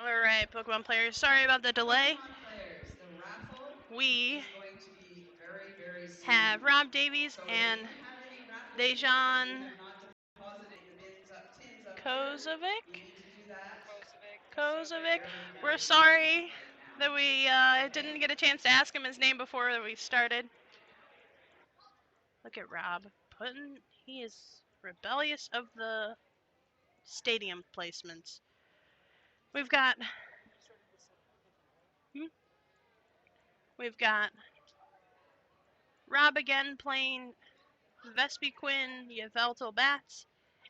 Alright, Pokemon players, sorry about the delay. Players, the raffle We is going to be very soon. have Rob Davies So and if you have any raffle tickets that Dejan you have not deposited in the bins up tins up Kozovic. here, you need to do that. Kozovic. Very We're soon sorry right now. that we didn't get a chance to ask him his name before we started. Look at Rob. He is rebellious of the stadium placements. We've got Rob again playing Vespiquen Yveltal Bats,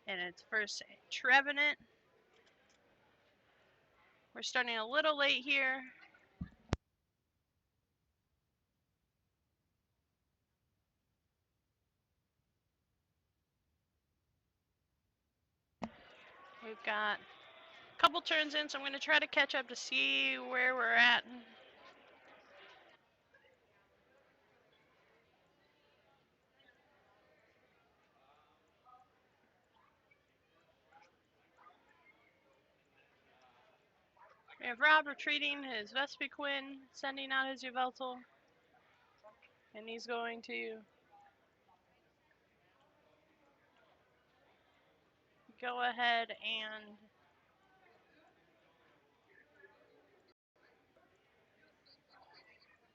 and its first Trevenant. We're starting a little late here. We've got a couple turns in, so I'm going to try to catch up to see where we're at. We have Rob retreating his Vespiquen, sending out his Yveltal, and he's going to go ahead and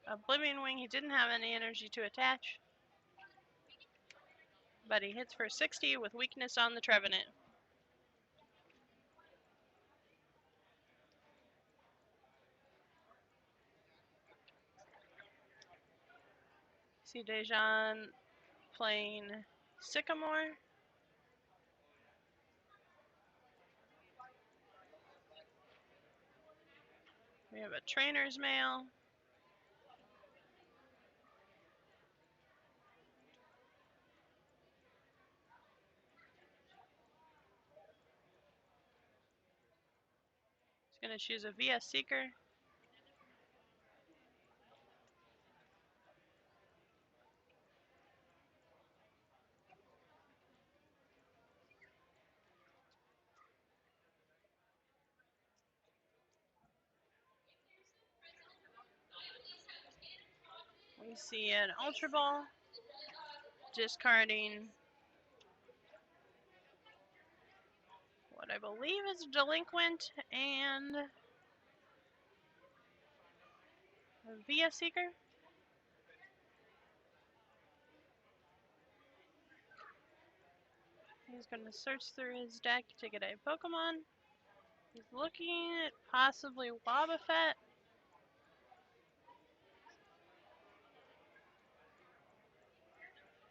Oblivion Wing. He didn't have any energy to attach, but he hits for 60 with weakness on the Trevenant. See Dejan playing Sycamore. We have a trainer's mail. He's going to choose a VS Seeker. We see an Ultra Ball, discarding what I believe is Delinquent and a VS Seeker. He's going to search through his deck to get a Pokemon. He's looking at possibly Wobbuffet.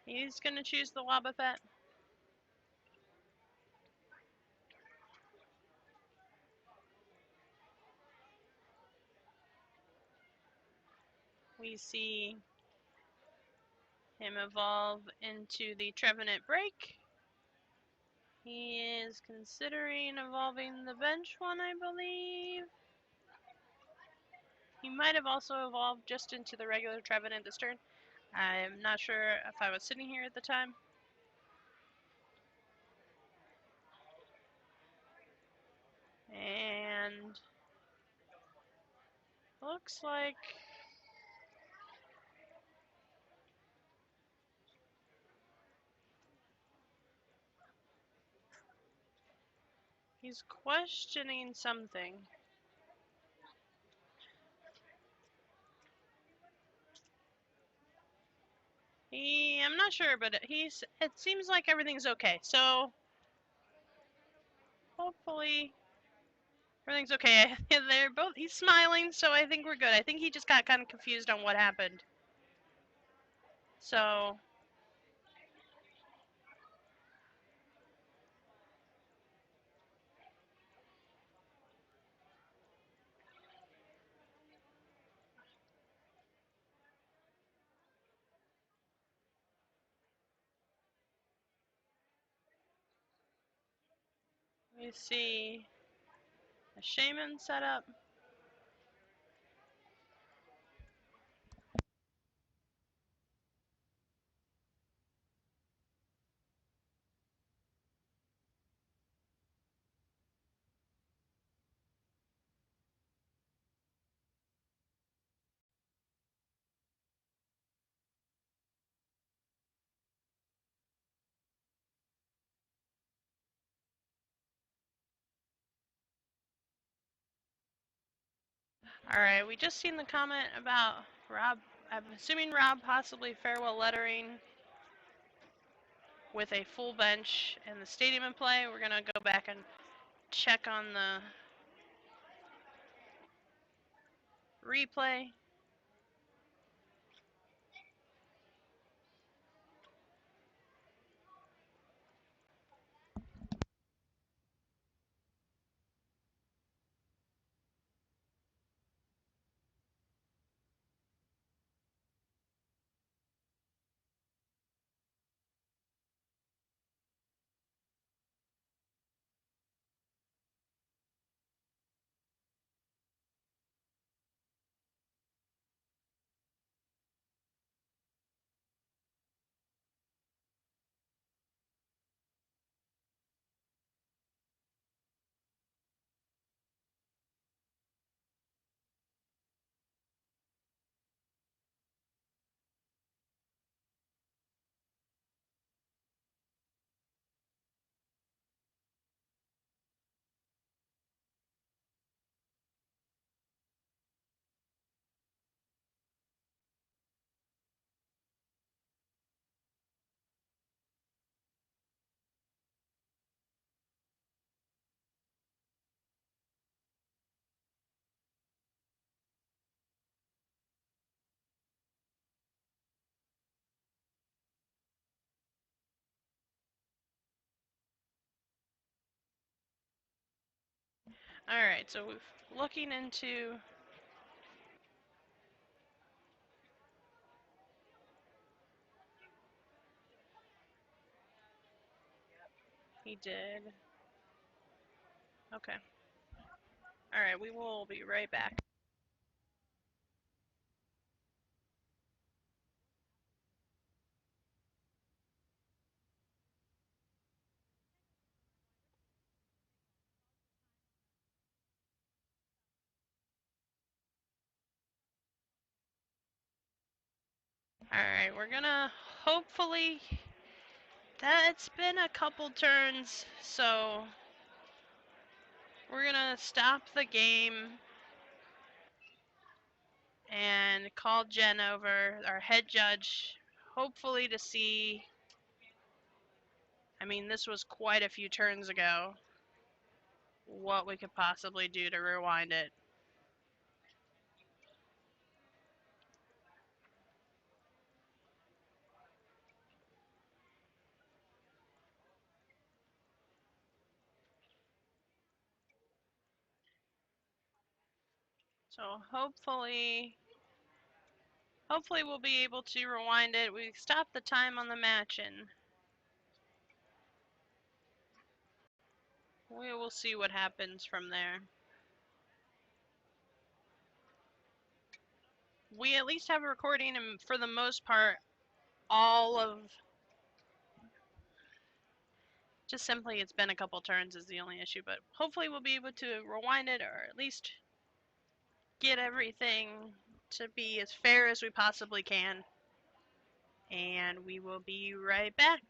He's going to choose the Wobbuffet. We see him evolve into the Trevenant Break. He is considering evolving the bench one, I believe. He might have also evolved just into the regular Trevenant this turn. I'm not sure if I was sitting here at the time. And looks like he's questioning something. I'm not sure, but it seems like everything's okay. So hopefully everything's okay. He's smiling, so I think we're good. I think he just got kind of confused on what happened. So we see a Shaman setup. Alright, we just seen the comment about Rob. I'm assuming Rob possibly farewell lettering with a full bench and the stadium in play. We're gonna go back and check on the replay. Alright, so we're looking into he did. Okay. Alright, we will be right back. Alright, we're gonna hopefully. That's been a couple turns, so we're gonna stop the game and call Jen over, our head judge, hopefully to see. I mean, this was quite a few turns ago. What we could possibly do to rewind it. So hopefully we'll be able to rewind it. We stopped the time on the match and we will see what happens from there. We at least have a recording, and for the most part, all of just simply it's been a couple turns is the only issue, but hopefully we'll be able to rewind it or at least get everything to be as fair as we possibly can. And we will be right back.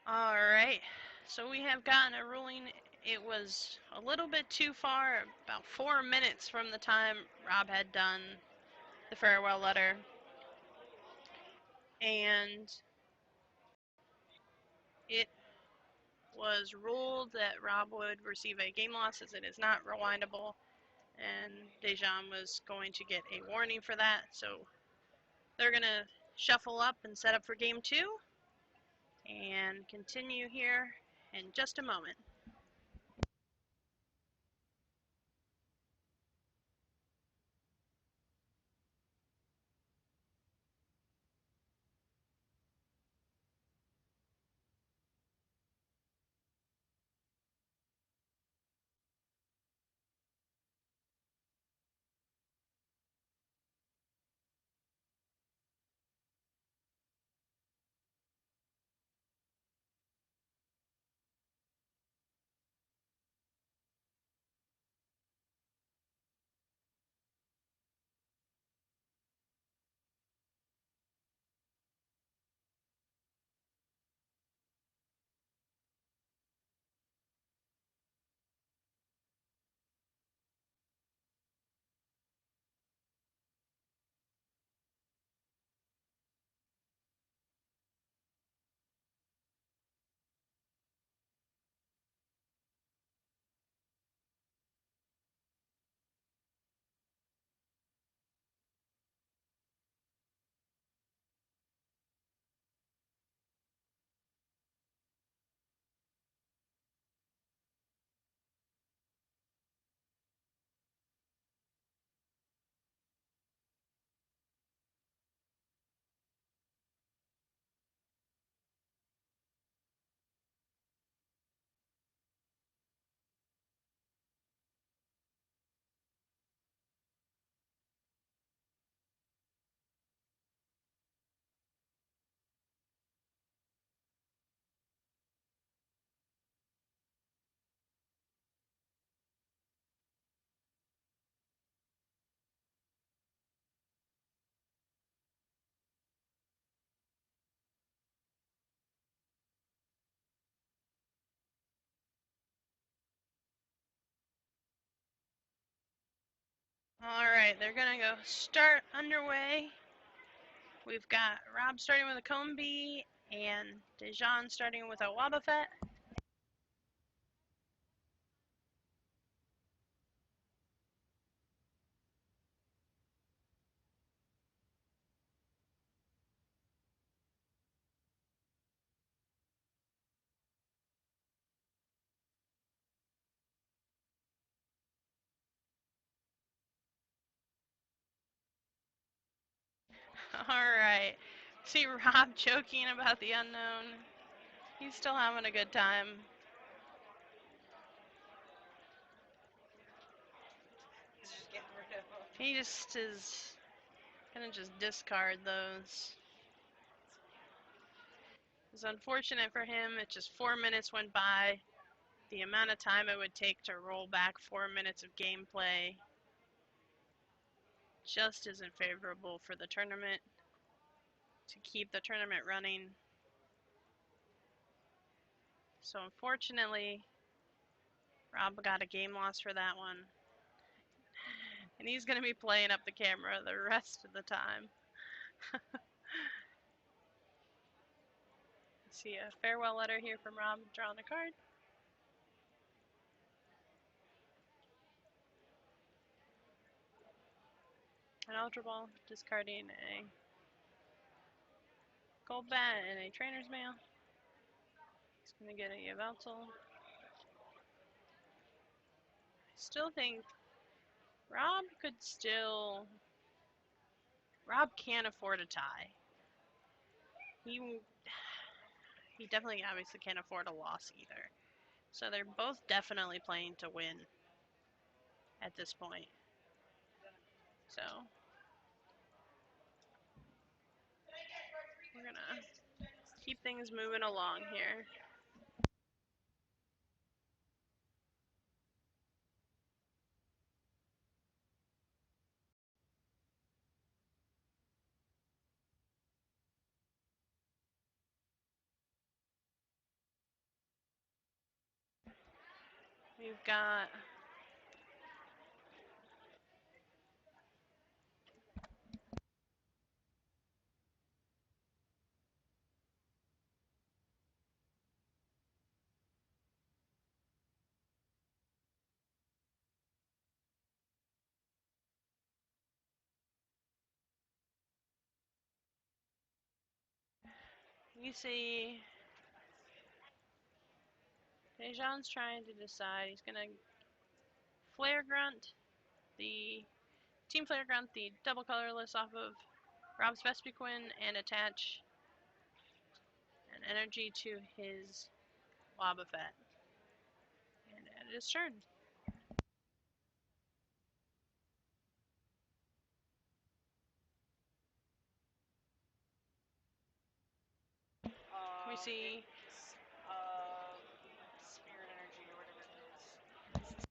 Alright, so we have gotten a ruling. It was a little bit too far, about 4 minutes from the time Rob had done the farewell letter. And it was ruled that Rob would receive a game loss as it is not rewindable, and Dejan was going to get a warning for that. So they're going to shuffle up and set up for game 2 and continue here in just a moment. Alright, they're going to go start underway. We've got Rob starting with a Combi and Dejan starting with a Wobbuffet. Alright. See Rob joking about the unknown. He's still having a good time. He just is gonna just discard those. It's unfortunate for him. It's just 4 minutes went by. The amount of time it would take to roll back 4 minutes of gameplay just isn't favorable for the tournament. To keep the tournament running. So unfortunately, Rob got a game loss for that one. And he's going to be playing up the camera the rest of the time. See a farewell letter here from Rob, drawing a card. An Ultra Ball, discarding a Gold Bat and a Trainer's Mail. He's going to get a Yveltal. I still think Rob could still... Rob can't afford a tie. He definitely obviously can't afford a loss either. So they're both definitely playing to win at this point. So we're going to keep things moving along here. We've got you see Dejan's trying to decide. He's gonna Flare Grunt the Team Flare Grunt the double colorless off of Rob's Vespiquen and attach an energy to his Wobbuffet. And end his turn. We see Spirit energy or whatever it is.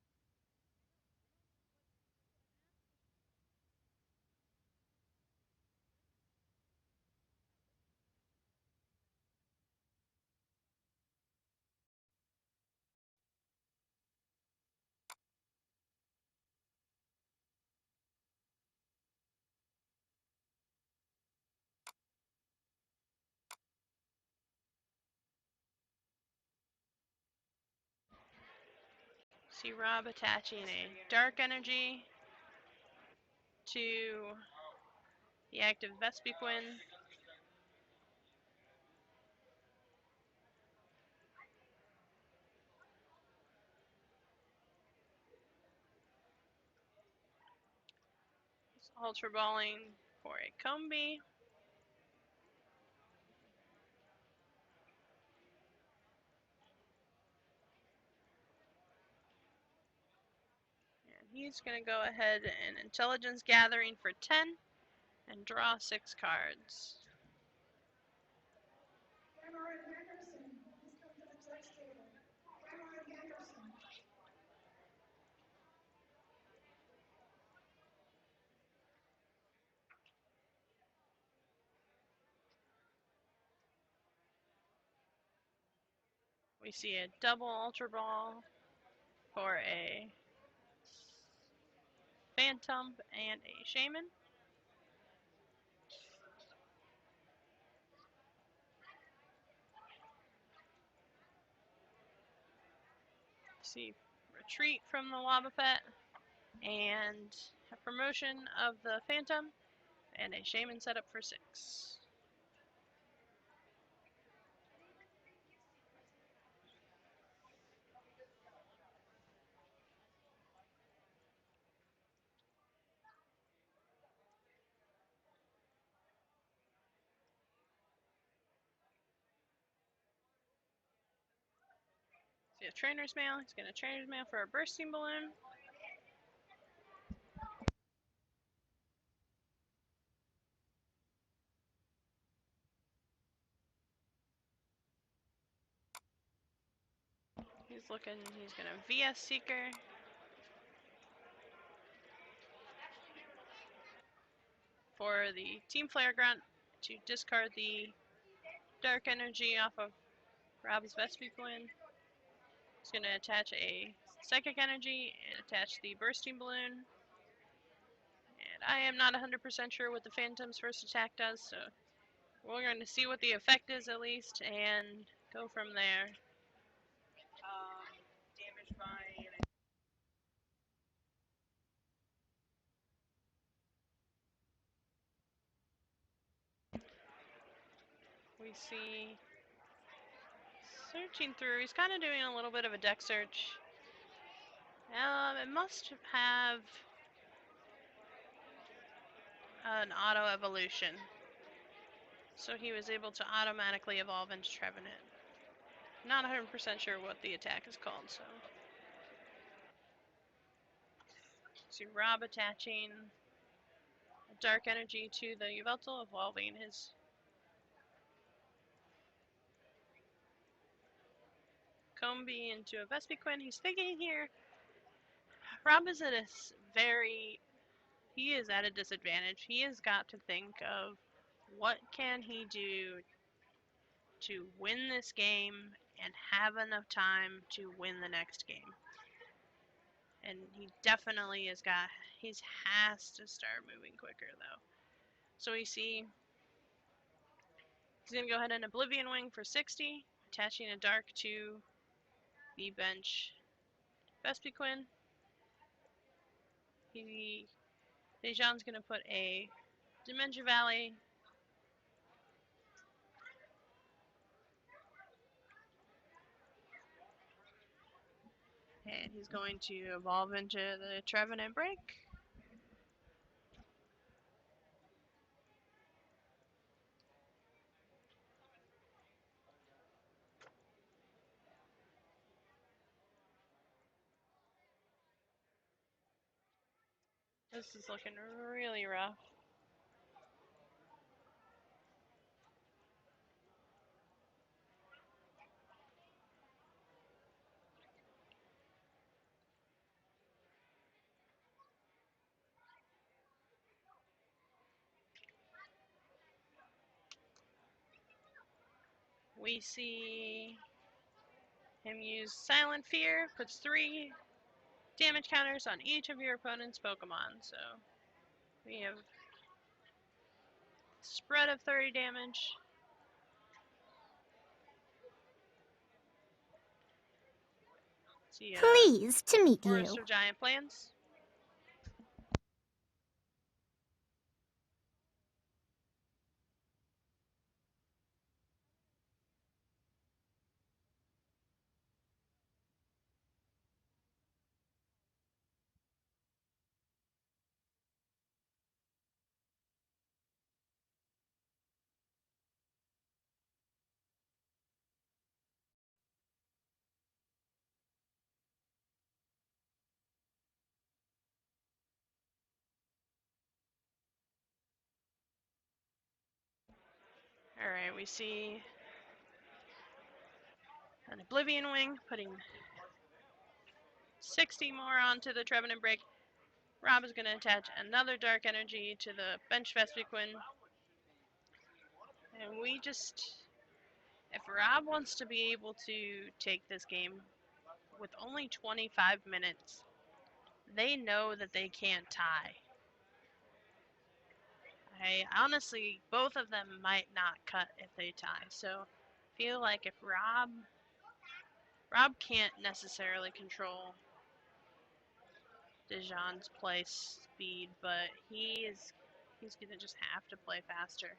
see Rob attaching a dark energy to the active Vespiquen. He's ultra balling for a Combi. And he's going to go ahead and Intelligence Gathering for 10 and draw 6 cards. We see a double Ultra Ball for a Phantom and a Shaman. See Retreat from the Wobbuffet and a promotion of the Phantom and a Shaman setup for 6. See a Trainer's Mail. He's going to Trainer's Mail for a Bursting Balloon. He's going to VS Seeker. For the Team Flare Grunt to discard the Dark Energy off of Rob's Vespiquen. He's going to attach a Psychic Energy and attach the Bursting Balloon. And I am not 100% sure what the Phantom's first attack does, so we're going to see what the effect is at least and go from there. Damaged by We see searching through. He's kind of doing a little bit of a deck search. It must have an auto evolution. So he was able to automatically evolve into Trevenant. Not 100% sure what the attack is called, so. See Rob attaching a Dark Energy to the Yveltal, evolving his Combi into a Vespiquen. He's thinking here, Rob is at a he is at a disadvantage. He has got to think of what can he do to win this game and have enough time to win the next game. And he definitely has to start moving quicker though. So we see he's going to go ahead and Oblivion Wing for 60, attaching a Dark to the bench Vespiquen. Dejan's going to put a Dementia Valley. And he's going to evolve into the Trevenant Break. This is looking really rough. We see him use Silent Fear, puts 3 damage counters on each of your opponent's Pokemon. So we have spread of 30 damage. See, Pleased to meet Forest you. of Giant Plants. Alright, we see an Oblivion Wing, putting 60 more onto the Trevenant Break. Rob is going to attach another Dark Energy to the bench Vespiquen. And we just, if Rob wants to be able to take this game with only 25 minutes, they know that they can't tie. I honestly, both of them might not cut if they tie. So feel like if Rob can't necessarily control Dejan's play speed, but he's gonna just have to play faster.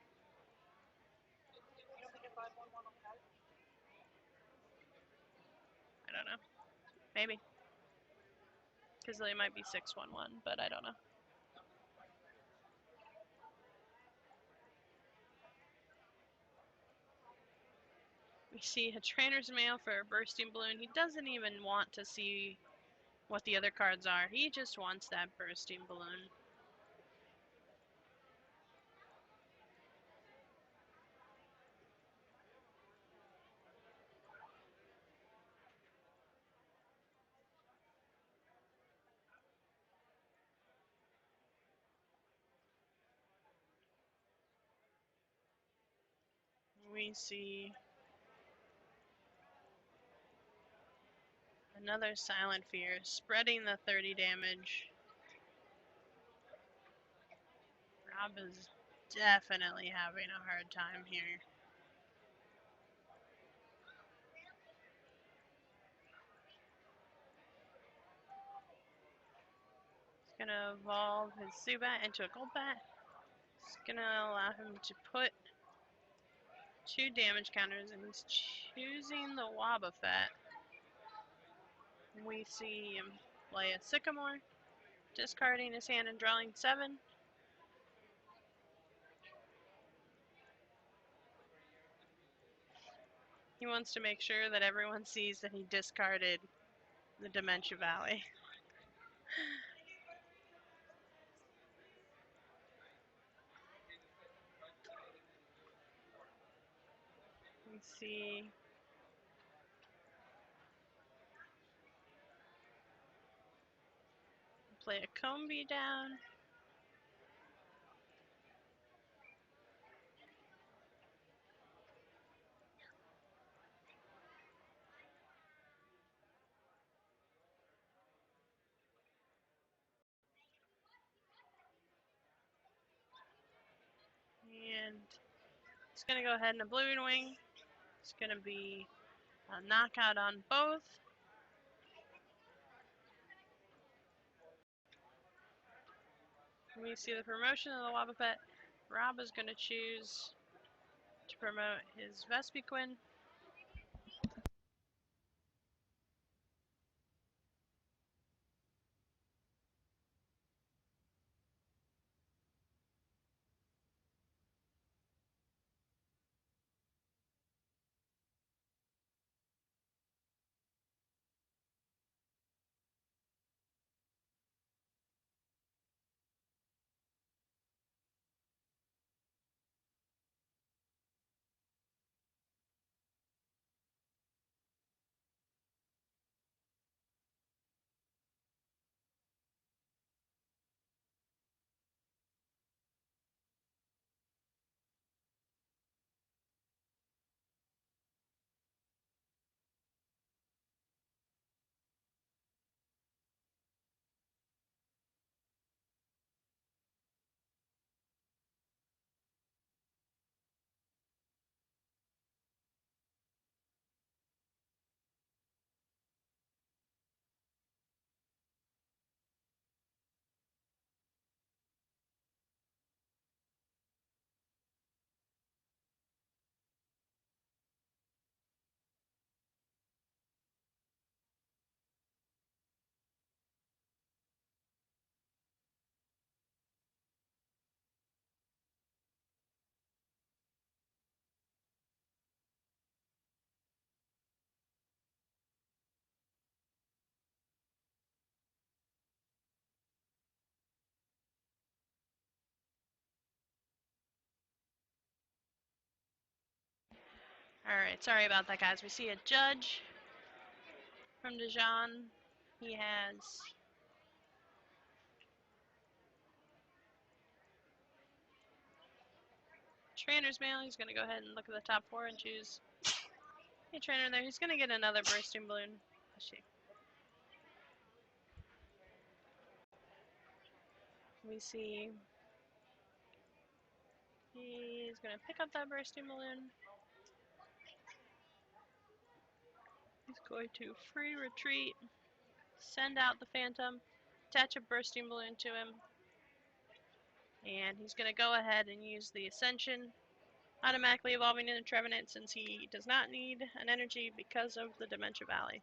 I don't know. Maybe. Because they might be 6-1-1, but I don't know. We see a trainer's mail for a bursting balloon. He doesn't even want to see what the other cards are. He just wants that bursting balloon. We see another Silent Fear, spreading the 30 damage. Rob is definitely having a hard time here. He's gonna evolve his Zubat into a Golbat. It's gonna allow him to put 2 damage counters, and he's choosing the Wobbuffet. We see him play a Sycamore, discarding his hand and drawing 7. He wants to make sure that everyone sees that he discarded the Dementia Valley. We see play a Combee down. And he's going to go ahead and a Blue Wing. It's going to be a knockout on both. We see the promotion of the Wobbuffet. Rob is going to choose to promote his Vespiquen. Alright, sorry about that, guys. We see a judge from Dijon. He has trainer's mail. He's going to go ahead and look at the top 4 and choose a trainer there. He's going to get another bursting balloon. We see he's going to pick up that bursting balloon. He's going to free retreat, send out the Phantom, attach a bursting balloon to him, and he's going to go ahead and use the Ascension, automatically evolving into Trevenant since he does not need an energy because of the Dementia Valley.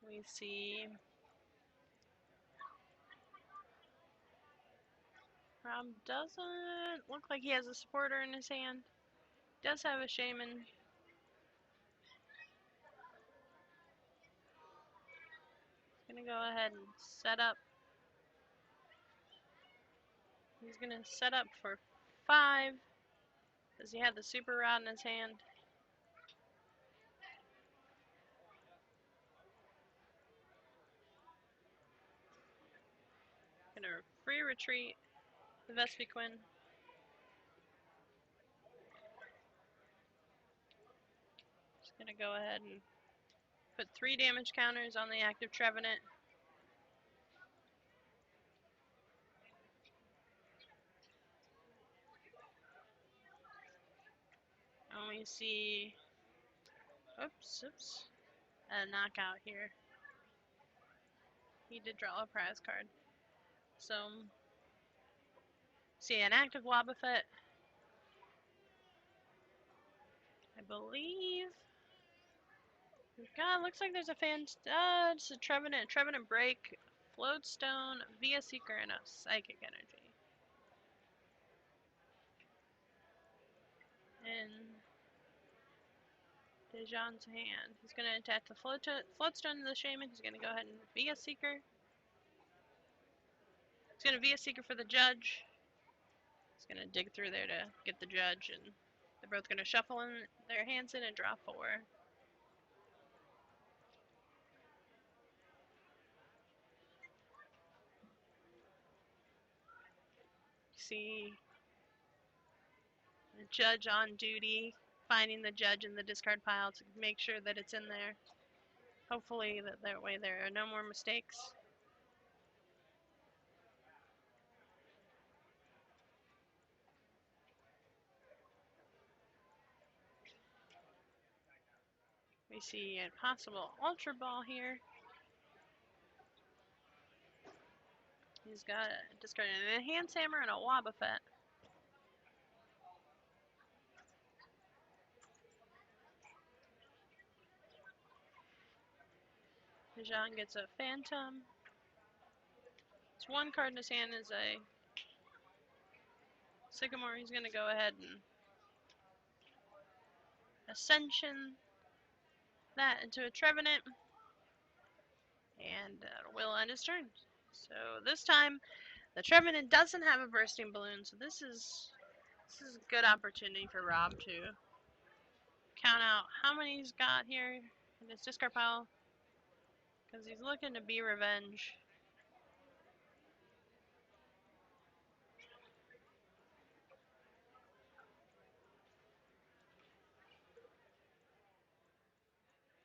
We see Rob doesn't look like he has a supporter in his hand. Does have a shaman. He's gonna go ahead and set up. He's gonna set up for 5. Does he have the super rod in his hand? Gonna free retreat the Vespiquen. Just gonna go ahead and put 3 damage counters on the active Trevenant. And we see, oops, a knockout here. He did draw a prize card. So, see an active Wobbuffet. I believe. God, looks like there's a it's a Trevenant Break, Floatstone, Via Seeker, and a Psychic Energy. In Dijon's hand. He's going to attach the Floatstone to the Shaman. He's going to go ahead and Via Seeker. He's going to Via Seeker for the Judge. He's going to dig through there to get the Judge, and they're both going to shuffle in their hands in and draw 4. See the Judge on duty. finding the judge in the discard pile to make sure that it's in there. Hopefully that way there are no more mistakes. We see a possible Ultra Ball here. He's got a discard an Enhance Hammer and a Wobbuffet. Jean gets a Phantom. It's one card in his hand is a Sycamore. He's going to go ahead and Ascension that into a Trevenant. And will end his turn. So this time, the Trevenant doesn't have a Bursting Balloon, so this is a good opportunity for Rob to count out how many he's got here in his discard pile, because he's looking to be revenge.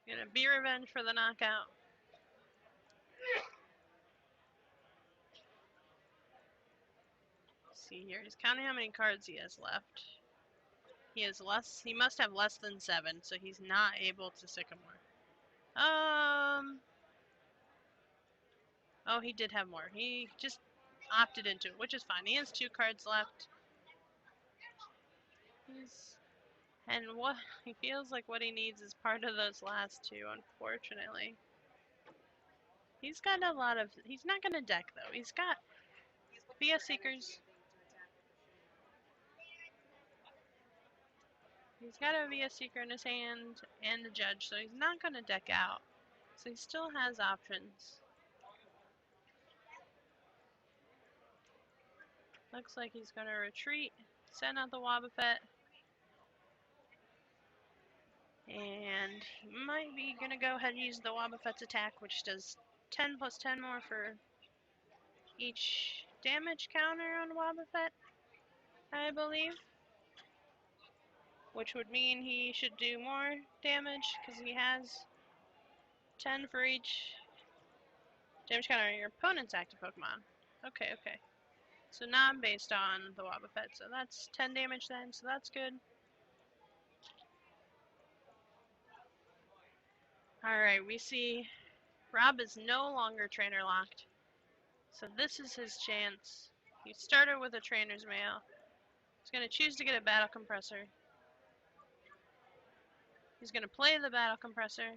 Gonna be revenge for the knockout. Let's see here, he's counting how many cards he has left. He must have less than 7, so he's not able to Sycamore. Oh, he did have more. He just opted into it, which is fine. He has 2 cards left. And what he feels like what he needs is part of those last 2, unfortunately. He's got a lot of, he's not going to deck though. He's got VS Seekers. He's got a VS Seeker in his hand and a Judge, so he's not going to deck out. So he still has options. Looks like he's going to retreat, send out the Wobbuffet. And he might be going to go ahead and use the Wobbuffet's attack, which does 10 plus 10 more for each damage counter on Wobbuffet, I believe. Which would mean he should do more damage, because he has 10 for each damage counter on your opponent's active Pokemon. Okay, okay. So not based on the Wobbuffet, so that's 10 damage then, so that's good. Alright, we see Rob is no longer trainer locked. So this is his chance. He started with a trainer's mail. He's going to choose to get a battle compressor. He's going to play the battle compressor.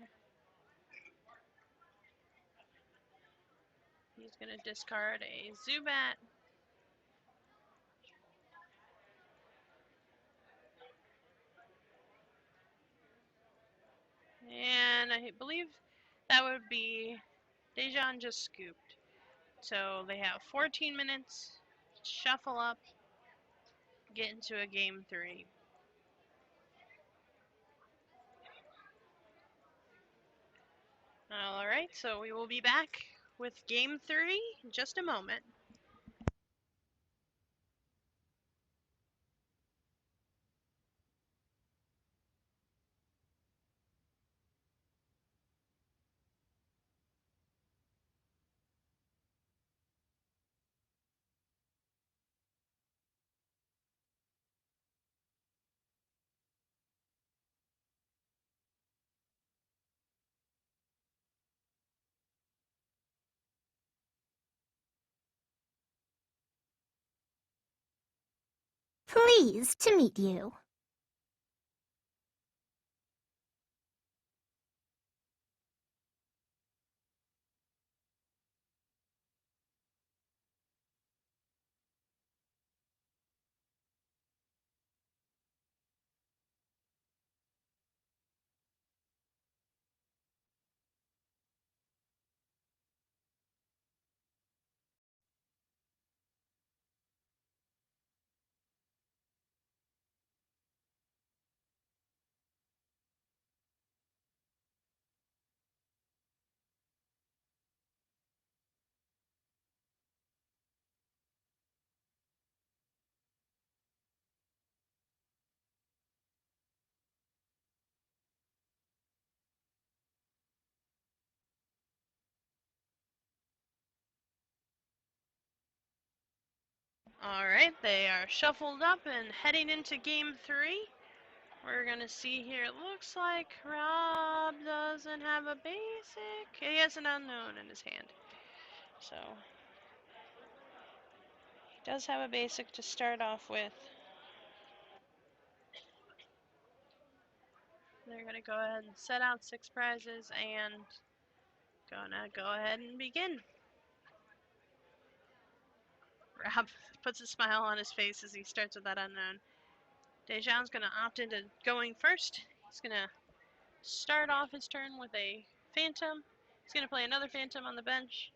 He's going to discard a Zubat. And I believe that would be Dejan just scooped. So they have 14 minutes, shuffle up, get into a game 3. Alright, so we will be back with game 3 in just a moment. Pleased to meet you. All right, they are shuffled up and heading into game 3. We're going to see here, it looks like Rob doesn't have a basic. He has an unknown in his hand. So, he does have a basic to start off with. They're going to go ahead and set out 6 prizes and gonna go ahead and begin. Rob puts a smile on his face as he starts with that unknown. Dejan's gonna opt into going first. He's gonna start off his turn with a Phantom. He's gonna play another Phantom on the bench.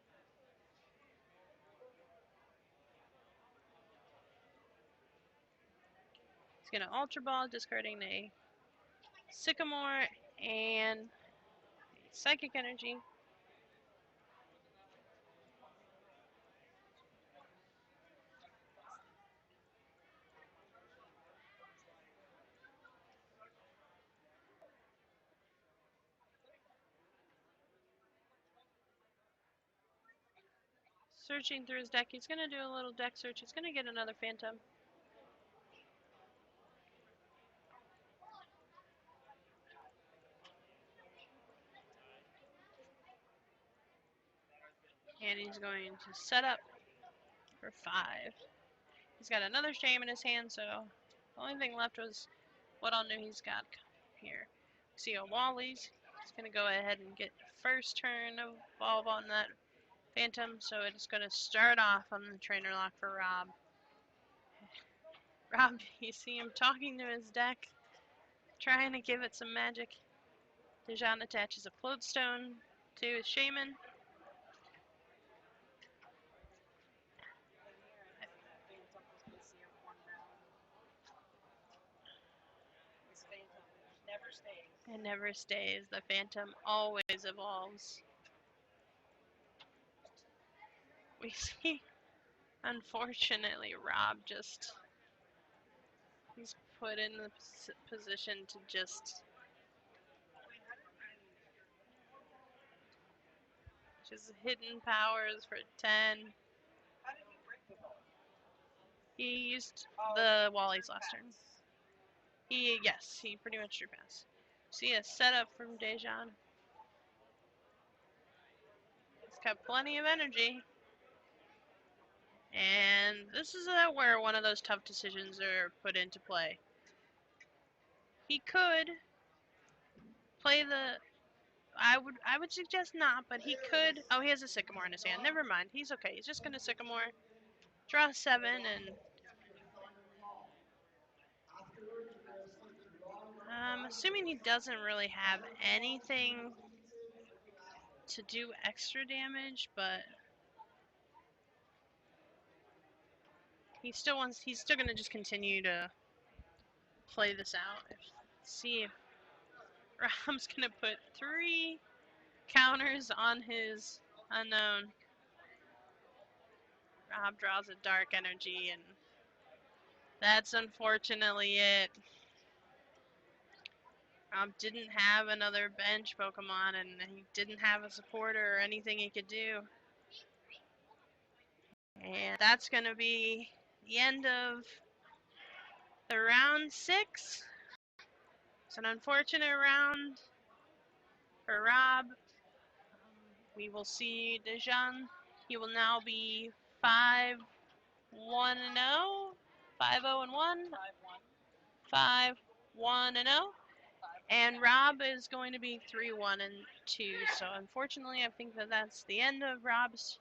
He's gonna Ultra Ball, discarding a Sycamore and a Psychic Energy. Searching through his deck, he's gonna do a little deck search. He's gonna get another Phantom. And he's going to set up for 5. He's got another Shame in his hand, so the only thing left was what all new he's got here. See a Wally's. He's going to go ahead and get first turn of Evolve on that Phantom, so it's going to start off on the trainer lock for Rob. Rob, you see him talking to his deck, trying to give it some magic. Dejan attaches a Floatstone to his Shaman. It never stays. The Phantom always evolves. We see, unfortunately, Rob he's put in the position to just hidden powers for 10. He used the Wally's last turn. Yes, he pretty much drew pass. See a setup from Dejan. He's got plenty of energy. And this is where one of those tough decisions are put into play. He could play the... I would suggest not, but he could... Oh, he has a Sycamore in his hand. Never mind. He's okay. He's just going to Sycamore. Draw 7 and... I'm assuming he doesn't really have anything to do extra damage, but he's still gonna just continue to play this out. See if Rob's gonna put 3 counters on his unknown. Rob draws a dark energy, and that's unfortunately it. Rob didn't have another bench Pokemon, and he didn't have a supporter or anything he could do. And that's going to be the end of the round 6. It's an unfortunate round for Rob. We will see Dejan. He will now be 5-1-0, 5-0-1, 5-1-0, and Rob is going to be 3-1-2. So unfortunately, I think that's the end of Rob's